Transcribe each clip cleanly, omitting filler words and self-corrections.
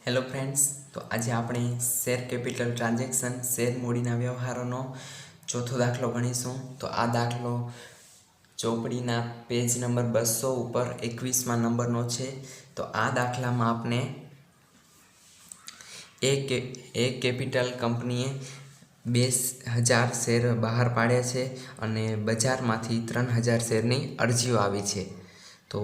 Hello friends. तो आज આપણે શેર કેપિટલ ટ્રાન્ઝેક્શન શેર મૂડીના વ્યવહારોનો ચોથો દાખલો ગણીશું। તો આ દાખલો ચોપડીના પેજ નંબર 200 ઉપર 21માં નંબરનો છે। તો આ દાખલામાં આપણે એક કેપિટલ કંપનીએ 2000 શેર બહાર પાડ્યા છે અને બજારમાંથી 3000 શેરની અરજીઓ આવી છે। तो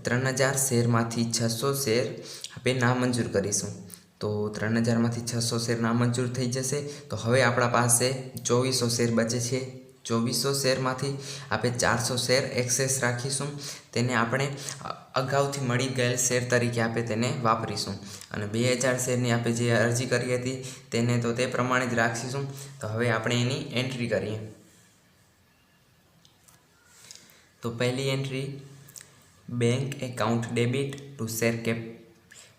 3000 શેરમાંથી 600 શેર આપણે નામંજૂર કરીશું। તો 3000માંથી 600 શેર નામંજૂર થઈ જશે। તો હવે આપણા પાસે 2400 શેર બચે છે। 2400 શેરમાંથી આપણે 400 શેર એક્સેસ રાખીશું। તેને આપણે અગાઉથી મળી ગયેલ શેર તરીકે આપણે તેને વાપરીશું અને 2000 શેરની આપણે જે અરજી કરી હતી તેને તો તે પ્રમાણે જ રાખીશું। તો હવે આપણે એની એન્ટ્રી કરીએ। તો પહેલી entry, bank account debit to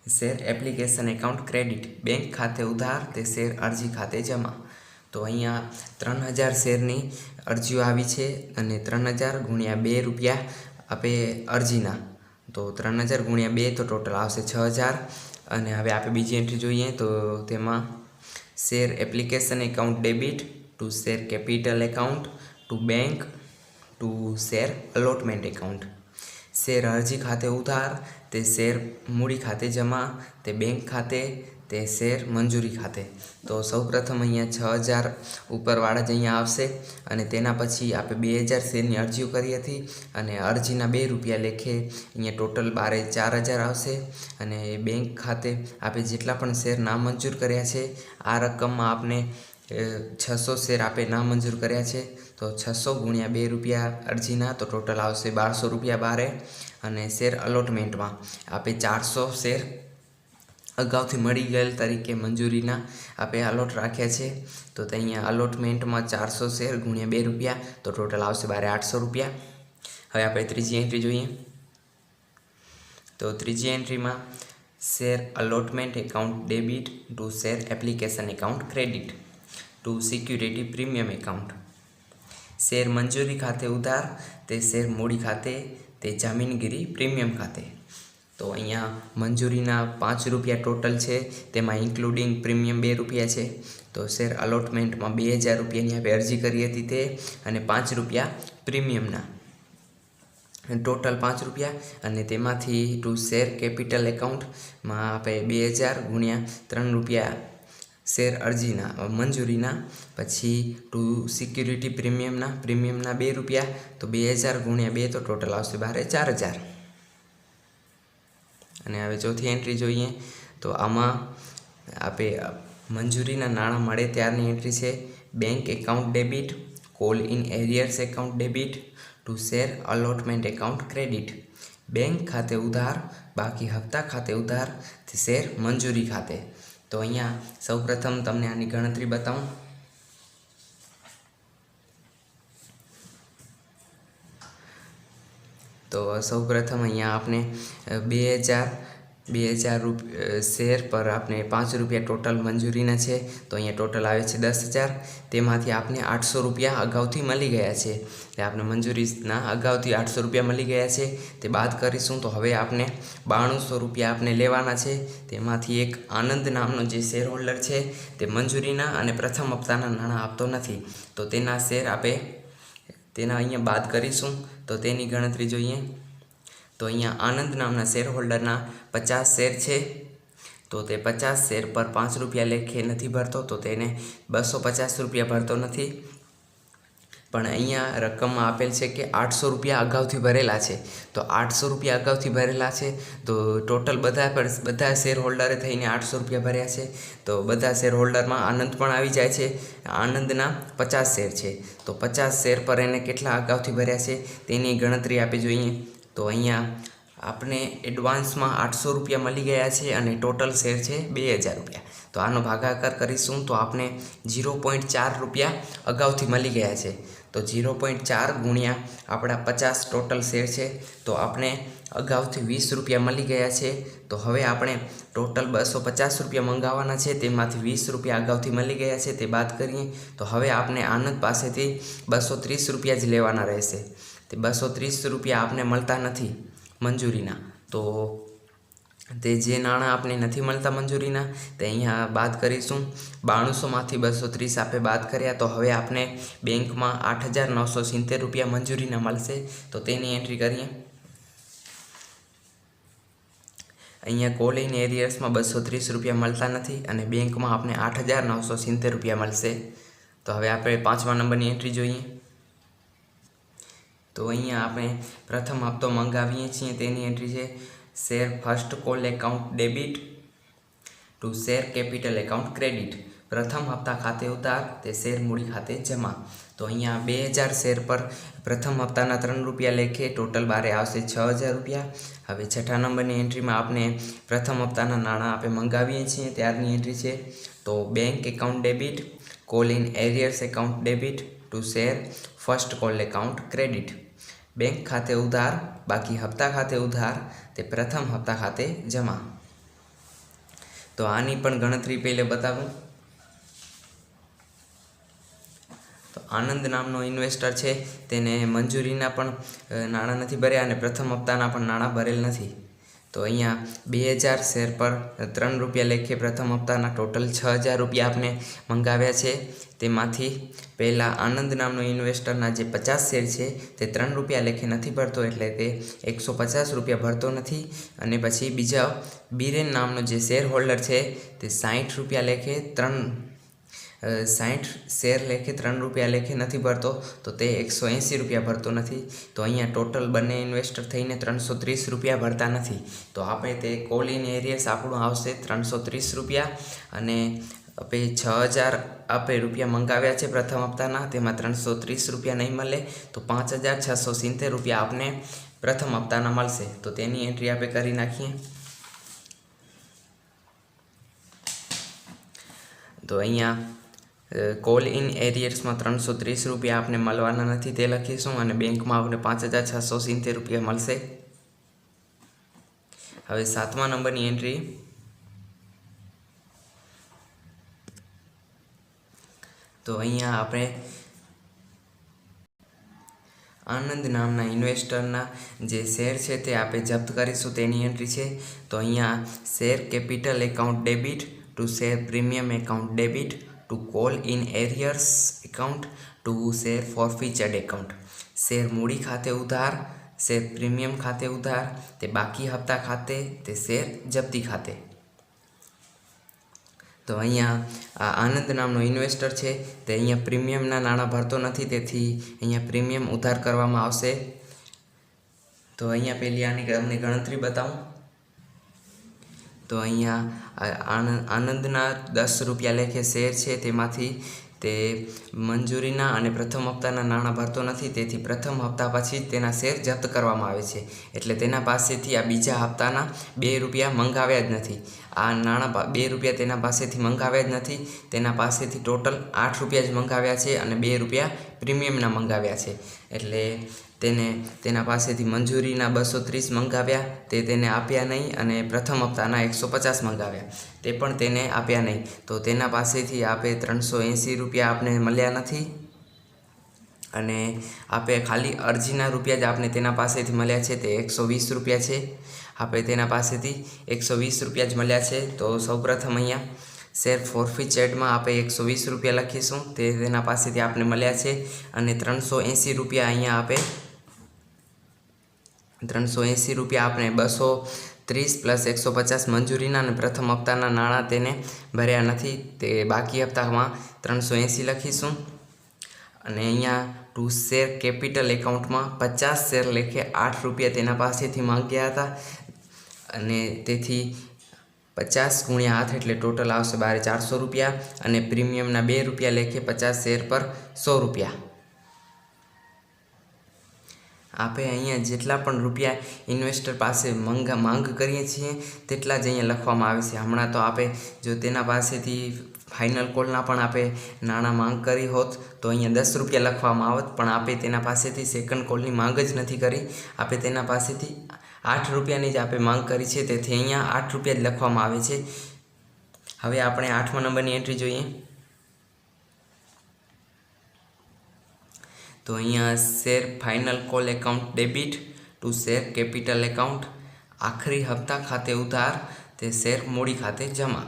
share application account credit. Bank खाते उधार ते शेर अर्जी खाते जमा। तो अहींया 3000 शेरनी अरजीओ आवी छे अने 3000 गुणिया 2 रुपया आपे अरजीना। तो 3000 गुणिया 2 तो टोटल आवशे 6000। अने हवे आपे बीजी एंट्री जोईए तो तेमां share application account debit to share capital account to bank to share allotment account. Share अर्जी खाते उधार ते शेर मूडी खाते जमा ते बैंक खाते ते शेर मंजूरी खाते। तो सौ प्रथम अहींया 6000 उपरवाळा ज अहींया आवशे अने तेना पछी आपणे 2000 शेरनी अरजीओ करी हती अने अरजीना 2 रुपया लेखे अहींया टोटल बारे 4000 आवशे अने बैंक खाते आपणे जेटला पण शेर नामंजूर कर्या छे आ रकममां आपणे 600 शेर आपे नामंजूर कर्या छे। तो 600 गुणिया 2 रुपया अरजीना तो टोटल आवशे 1200 रुपया बारे। अने शेर अलॉटमेंट में आपे 400 शेर अगाउथी मळी गયેલ तरीके मंजूरीना आपे अलॉट राख्या छे। तो अहींया अलॉटमेंट में 400 शेर गुणिया 2 रुपया तो टोटल आवशे बारे 800 रुपया। हवे आपणे त्रीजी एंट्री जोईए। तो त्रीजी एंट्री में share allotment account debit to share application account credit to security premium account. Share मंजूरी खाते उधार ते शेर मूडी खाते ते जामीनगीरी प्रीमियम खाते। तो अहींया मंजूरीना 5 रुपया टोटल है, तेमां इन्क्लूडिंग प्रीमियम 2 रुपया है। तो शेर अलॉटमेंट में 2000 रुपयानी आपणे अरजी करी हती ते अने 5 रुपया प्रीमियमना टोटल 5 रुपया अने तेमांथी टू शेर केपिटल एकाउंट में आपणे 2000 गुणिया 3 रुपया शेर अरजीना मंजूरीना पछी टू सिक्योरिटी प्रीमियमना 2 रुपया। तो 2000 गुणिया 2 तो टोटल आवशे बारे 4000। अने हवे चौथी एंट्री जोईए। तो आमां आपे मंजूरीना नाणां मळे त्यारनी एंट्री छे bank account debit call in arrears account debit to share allotment account credit. Bank खाते उधार बाकी हफ्ता खाते उधार शेर मंजूरी खाते। तो अहींया सौ प्रथम तमने आनी गणतरी बताऊं। तो सौ प्रथम अहींया आपने 2000 शेर पर आपने 5 रुपया टोटल मंजूरीना छे। तो अहींया टोटल आवे छे 10,000। तेमांथी आपने 800 रुपया अगाउथी मळी गया छे। એટલે आपने मंजूरीना अगाउथी 800 रुपया मळी गया छे ते बाद करीशुं। तो हवे आपने 9200 रुपया आपने लेवाना छे। तेमांथी एक आनंद नामनो जे शेर होल्डर छे ते मंजूरीना अने प्रथम हप्ताना नाणां आपतो नथी। तो तेना शेर आपे तेना अहींया बाद करीशुं। तो तेनी गणतरी जोईए। तो अहींया आनंद नामना शेर होल्डरना 50 शेर छे। तो ते 50 शेर पर 5 रुपया लेखे नहीं भरतो। तो तेने 250 रुपया भरतो नहीं। पण अहींया रकम आपेल छे कि 800 रुपया अगाउथी भरेला छे। तो 800 रुपया अगाउथी भरेला छे तो टोटल बधा शेर होल्डरे थईने 800 रुपया भर्या छे। तो बधा शेर होल्डर में आनंद पण आवी जाय छे। आनंदना 50 शेर छे तो 50 शेर पर एने केटला अगाउथी भर्या छे तेनी गणतरी आपे जोईए। तो अहींया आपने एडवांस में 800 रुपया मळी गया है और टोटल शेर है 2000 रुपया। तो आनो भागाकार करीशुं तो आपने 0.4 रुपया अगाउथी मळी गया है। तो 0.4 गुणिया आपड़ा 50 टोटल शेर है तो आपने अगाउथी 20 रुपया मळी गया है। तो हवे आपणे टोटल 250 रुपया मंगावाना छे तेमांथी 20 रुपया अगाउथी मळी गया है ते बाद करीए। तो हवे आपने आनंद पासेथी 230 रुपया ज लेवाना रहेशे। ते 230 रुपया आपने मळता नथी मंजूरीना। तो તે જે નાણાં આપણે નથી મળતા મંજૂરીના તે અહીંયા બાદ કરીશું। 9200માંથી 230 આપણે બાદ કર્યા તો હવે આપણે બેંકમાં 8,970 રૂપિયા મંજૂરીના મળશે। તો તેની એન્ટ્રી કરીએ। અહીંયા કોલ ઇન એરિયર્સમાં 230 રૂપિયા મળતા નથી અને બેંકમાં આપણે 8,970 રૂપિયા મળશે। તો હવે આપણે 5મા નંબરની એન્ટ્રી જોઈએ। તો અહીંયા આપણે પ્રથમ હપ્તો મંગાવીએ છીએ તેની એન્ટ્રી છે share first call account debit to share capital account credit. પ્રથમ હપ્તા ખાતે ઉધાર તે શેર મૂડી ખાતે જમા। તો અહીંયા 2000 શેર પર પ્રથમ હપ્તાના 3 રૂપિયા લેખે ટોટલ બારે આવશે 6,000 રૂપિયા। હવે 6ઠા નંબરની એન્ટ્રીમાં આપણે પ્રથમ હપ્તાના નાણાં આપણે મંગાવીએ છીએ ત્યારની એન્ટ્રી છે। તો bank account debit call in arrears account debit to share first call account credit. Bank ખાતે ઉધાર બાકી હપ્તા ખાતે ઉધાર તે પ્રથમ હપ્તા ખાતે જમા। તો આની પણ ગણતરી પહેલે બતાવું। તો આનંદ નામનો ઇન્વેસ્ટર છે તેને મંજૂરીના પણ નાણાં નથી ભર્યા અને પ્રથમ હપ્તાના પણ નાણાં ભરેલ નથી। તો અહીંયા 2000 શેર પર 3 રૂપિયા લેખે પ્રથમ હપ્તાના ટોટલ 6,000 રૂપિયા આપણે મંગાવ્યા છે। તેમાંથી પહેલાં આનંદ નામનો ઇન્વેસ્ટરના જે 50 શેર છે તે 3 રૂપિયા લેખે નથી ભરતો એટલે તે 150 રૂપિયા ભરતો નથી। અને પછી બીજા બીરેન નામનો જે શેર હોલ્ડર છે તે 60 રૂપિયા લેખે 60 શેર લેખે 3 રૂપિયા લેખે નથી ભરતો તો તે 180 રૂપિયા ભરતો નથી। તો અહીંયા ટોટલ બંને ઇન્વેસ્ટર થઈને 330 રૂપિયા ભરતા નથી। તો આપણે તે કોલ ઇન એરિયર્સ આપણું આવશે 330 રૂપિયા અને આપણે 6,000 આપણે રૂપિયા મંગાવ્યા છે પ્રથમ હપ્તાના તેમાં 330 રૂપિયા નહીં મળે તો 5,670 રૂપિયા આપણે પ્રથમ હપ્તાના મળશે। તો તેની એન્ટ્રી આપણે કરી નાખીએ। તો અહીંયા કોલ ઇન એરિયર્સમાં 330 રૂપિયા આપણે મળવાના નથી તે લખીશું અને બેંકમાં આપણે 5,670 રૂપિયા મળશે। હવે 7મા નંબરની એન્ટ્રી। તો અહીંયા આપણે આનંદ નામના ઇન્વેસ્ટરના જે શેર છે તે આપણે જપ્ત કરીશું તેની એન્ટ્રી છે। તો અહીંયા share capital account debit to share premium account debit to call in arrears account to share forfeited account. Share મૂડી ખાતે ઉધાર શેર પ્રીમિયમ ખાતે ઉધાર તે બાકી હપ્તા ખાતે તે શેર જપ્તી ખાતે। તો અહીંયા આનંદ નામનો ઇન્વેસ્ટર છે તે અહીંયા પ્રીમિયમના નાણાં ભરતો નથી તેથી અહીંયા પ્રીમિયમ ઉધાર કરવામાં આવશે। તો અહીંયા પહેલી આની તમને ગણતરી બતાવું। તો અહીંયા આનંદના 10 રૂપિયા લેખે શેર છે તેમાંથી તે મંજૂરીના અને પ્રથમ હપ્તાના નાણાં ભરતો નથી તેથી પ્રથમ હપ્તા પછી જ તેના શેર જપ્ત કરવામાં આવે છે એટલે તેના પાસેથી આ બીજા હપ્તાના 2 રૂપિયા મંગાવ્યા જ નથી। આ નાણાં 2 રૂપિયા તેના પાસેથી મંગાવ્યા જ નથી તેના પાસેથી ટોટલ 8 રૂપિયા જ મંગાવ્યા છે અને 2 રૂપિયા પ્રીમિયમના મંગાવ્યા છે એટલે તેના પાસેથી મંજૂરીના 230 મંગાવ્યા તે તેને આપ્યા નહીં અને પ્રથમ હપ્તાના 150 મંગાવ્યા તે પણ તેને આપ્યા નહીં। તો તેના પાસેથી આપે 380 રૂપિયા આપણે મળ્યા નથી અને આપે ખાલી અરજીના રૂપિયા જ આપણે તેના પાસેથી મળ્યા છે તે 120 રૂપિયા છે। આપણે તેના પાસેથી 120 રૂપિયા જ મળ્યા છે। તો સૌપ્રથમ અહીંયા શેર ફોરફીચર્ડમાં આપણે 120 રૂપિયા લખીશું તે તેના પાસેથી આપણે મળ્યા છે અને 380 રૂપિયા અહીંયા આપે 380 રૂપિયા આપણે 230 પ્લસ 150 મંજૂરીના અને પ્રથમ હપ્તાના નાણાં તેને ભર્યા નથી તે બાકી હપ્તામાં 380 લખીશું અને અહીંયા ટુ શેર કેપિટલ એકાઉન્ટમાં 50 શેર લેખે 8 રૂપિયા તેના પાસેથી માંગ્યા હતા અને તેથી 50 ગુણ્યા 8 એટલે ટોટલ આવશે 400 રૂપિયા અને પ્રીમિયમના 2 રૂપિયા લેખે 50 શેર પર 100 રૂપિયા। આપણે અહીંયા જેટલા પણ રૂપિયા ઇન્વેસ્ટર પાસે માંગ કરીએ છીએ તેટલા જ અહીંયા લખવામાં આવે છે। હમણાં તો આપણે જો તેના પાસેથી ફાઇનલ કોલના પણ આપણે નાણાં માંગ કરી હોત તો અહીંયા 10 રૂપિયા લખવામાં આવત પણ આપણે તેના પાસેથી સેકન્ડ કોલની માંગ જ નથી કરી। આપણે તેના પાસેથી 8 રૂપિયાની જ આપણે માંગ કરી છે તેથી અહીંયા 8 રૂપિયા જ લખવામાં આવે છે। હવે આપણે 8મા નંબરની એન્ટ્રી જોઈએ। તો અહીંયા share final call account debit to share capital account आखरी हप्ता खाते उधार ते शेर मूडी खाते जमा।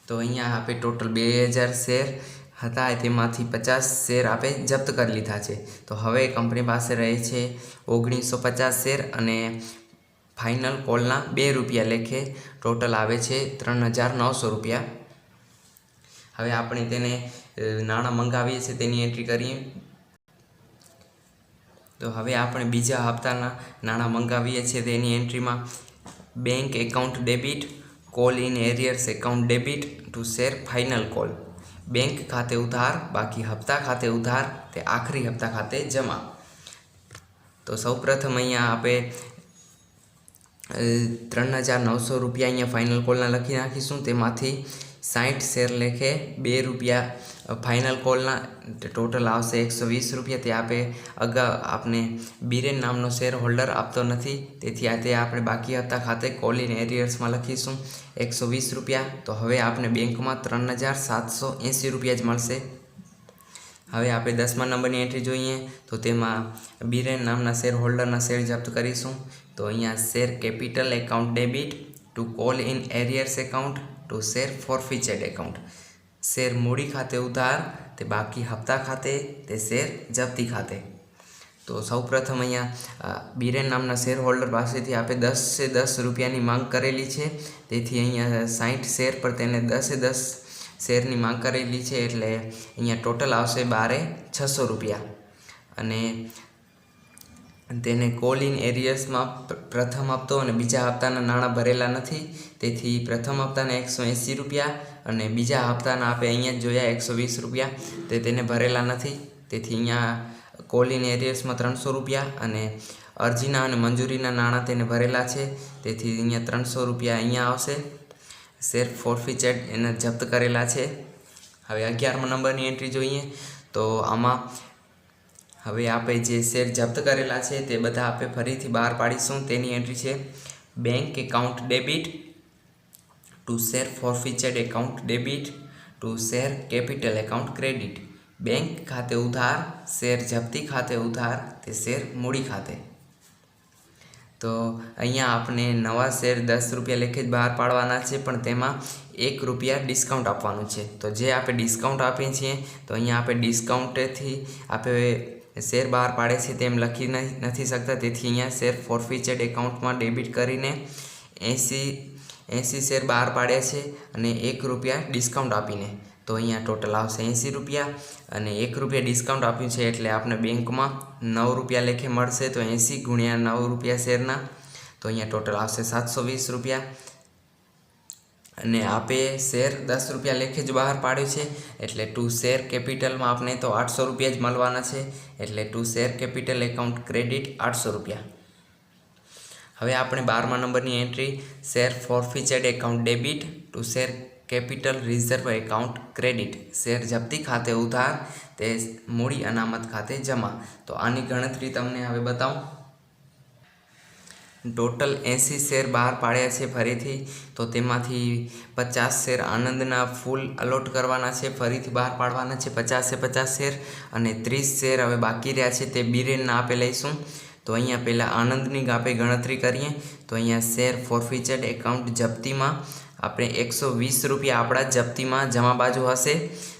तो अहींया आपे टोटल 2000 शेर हता तेमांथी 50 शेर आपे जप्त कर लीधा छे। तो हवे कंपनी पासे रहे छे 1950 शेर अने फाइनल कॉलना 2 रुपया लेखे टोटल आवे छे 3900 रुपया। हवे आपणे तेने नाणां मंगावीए छे तेनी एंट्री करीए। तो हवे आपणे बीजा हप्ताना नाणां मंगावीए छे तेनी एंट्री में bank account debit call in arrears account debit to share final call bank खाते उधार बाकी हप्ता खाते उधार ते आखरी हप्ता खाते जमा। तो सौ प्रथम अहींया आपे 3900 रुपया अहींया फाइनल कॉलना लखी नाखीशुं। तेमांथी 60 शेर लेखे 2 रुपया फाइनल कॉलना टोटल आवशे 120 रुपया। ते आपे अगा आपने बीरेन नामनो शेर होल्डर आपतो नथी तेथी आ ते आपणे बाकी हप्ता खाते कॉल इन एरियर्स में लखीशुं 120 रुपया। तो हवे आपने बैंक में 3780 रुपया ज मळशे। हवे आपणे 10मा नंबरनी एंट्री जोईए तो तेमां बीरेन नामना शेर होल्डरना शेर जप्त करीशुं। तो अहींया share capital account debit to call in arrears account to share forfeited account शेर मूडी खाते उधार ते बाकी हप्ता खाते ते शेर जप्ती खाते। तो सौ प्रथम अहींया बीरेन नामना शेर होल्डर पासेथी आपे 10 से 10 रुपयानी मांग करेली छे। तेथी अहींया 60 शेर पर तेने 10 से 10 शेरनी मांग करेली छे एटले अहींया टोटल आवशे 12,600 रुपया। अने तेने कॉल इन एरियर्स में प्रथम हप्तो और बीजा हप्ताना नाणां भरेला नथी तेथी प्रथम हप्ताना 180 रुपया और बीजा हप्ताना आपे अहींया जोया 120 रुपया ते तेने भरेला नथी तेथी अहींया कॉल इन एरियर्स में 300 रुपया और अरजीना और मंजूरीना नाणां तेने भरेला छे तेथी अहींया 300 रुपया अहींया आवशे। शेर फॉरफीचर्ड एने जप्त करेला छे। हवे 11मा नंबरनी एंट्री जोईए तो आमां हवे आपे जे शेर जप्त करेला छे ते बधा आपे फरीथी बहार पाडीशुं। तेनी एंट्री छे bank account debit to share forfeited account debit to share capital account credit bank खाते उधार शेर जप्ती खाते उधार ते शेर मूडी खाते। तो अहींया आपने नवा शेर 10 रुपया लेखे ज बहार पाडवाना छे पण तेमां 1 रुपया डिस्काउंट आपवानुं छे। तो जे आपे डिस्काउंट आपीए छीए तो अहींया आपे डिस्काउंटेथी आपे शेर बहार पाडे छे तेम लखी नथी सकता तेथी अहींया शेर फॉरफीचर्ड एकाउंट में डेबिट करीने 80 शेर बहार पाड्या छे अने 1 रुपया डिस्काउंट आपीने। तो अहींया टोटल आवशे 80 रुपया अने 1 रुपया डिस्काउंट आप्युं छे एटले आपने बैंक में 9 रुपया लेखे मळशे। तो 80 गुणिया 9 रुपया शेरना तो अहींया टोटल आवशे 720 रुपया अने आपे शेर 10 रुपया लेखे ज बहार पाड्यो छे एटले टू शेर केपिटल में आपने तो 800 रुपया ज मळवाना छे एटले to share capital account credit 800 रुपया। हवे आपणे 12मा नंबरनी एंट्री शेर forfeited account debit to share capital reserve account credit शेर जप्ती खाते उधार ते मूडी अनामत खाते जमा। तो आनी गणतरी तमने हवे बताऊं। टोटल 80 शेर बहार पाड्या छे फरीथी तो तेमांथी 50 शेर आनंदना फूल अलॉट करवाना छे फरीथी बहार पाडवाना छे 50 से 50 शेर अने 30 शेर हवे बाकी रह्या छे ते बीरेनना आपे लईशुं। तो अहींया पहला आनंदनी आपे गणतरी करीए तो अहींया शेर फॉरफीचर्ड एकाउंट जप्ती में आपणे 120 रुपया आपड़ा जप्ती में जमा बाजू हशे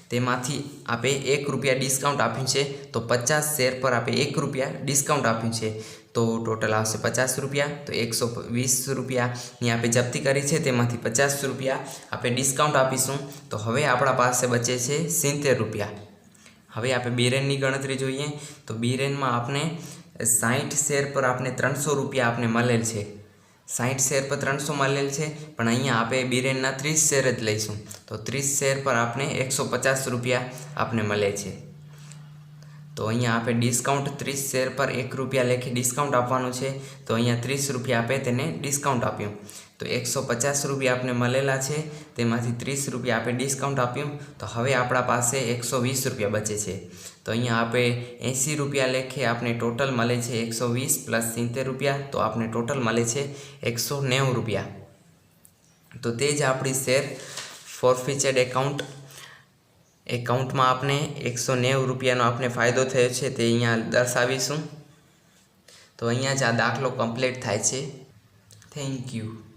तेमांथी आपे 1 रुपया डिस्काउंट आप्युं छे। तो 50 शेर पर आपे 1 रुपया डिस्काउंट आप्युं छे तो टोटल आवशे 50 रुपया। तो 120 रुपया नी आपे जप्ती करी छे तेमांथी 50 रुपया आपे डिस्काउंट आपीशुं। तो हवे आपणा पासे बचे छे 70 रुपया। हवे आपे बीरेननी गणतरी जोईए तो बीरेन में आपने 60 शेर पर आपने 300 रुपया आपने मळेल छे 60 शेर पर 300 मळेल छे पण अहींया आपे बीरेनना 30 शेर ज लईशुं। तो 30 शेर पर आपने 150 रुपया आपने मळे छे। तो अहींया आपे डिस्काउंट 30 शेर पर 1 रुपया लेखे डिस्काउंट आपवानुं छे। तो अहींया 30 रुपया आपे तेने डिस्काउंट आप्युं तो 150 रुपया आपने मळेला छे तेमांथी 30 रुपया आपे डिस्काउंट आप्युं तो हवे आपणा पासे 120 रुपया बचे छे। तो अहींया आपे 80 रुपया लेखे आपने टोटल मळे छे 120 प्लस 70 रुपया तो आपने टोटल मळे छे 190 रुपया। तो तेज आपणी शेर फॉरफीचर्ड एकाउंट में आपने 190 रुपयानो आपने फायदो थयो छे ते अहींया दर्शावीशुं। तो अहींया ज आ दाखलो कम्प्लीट थाय छे। Thank you.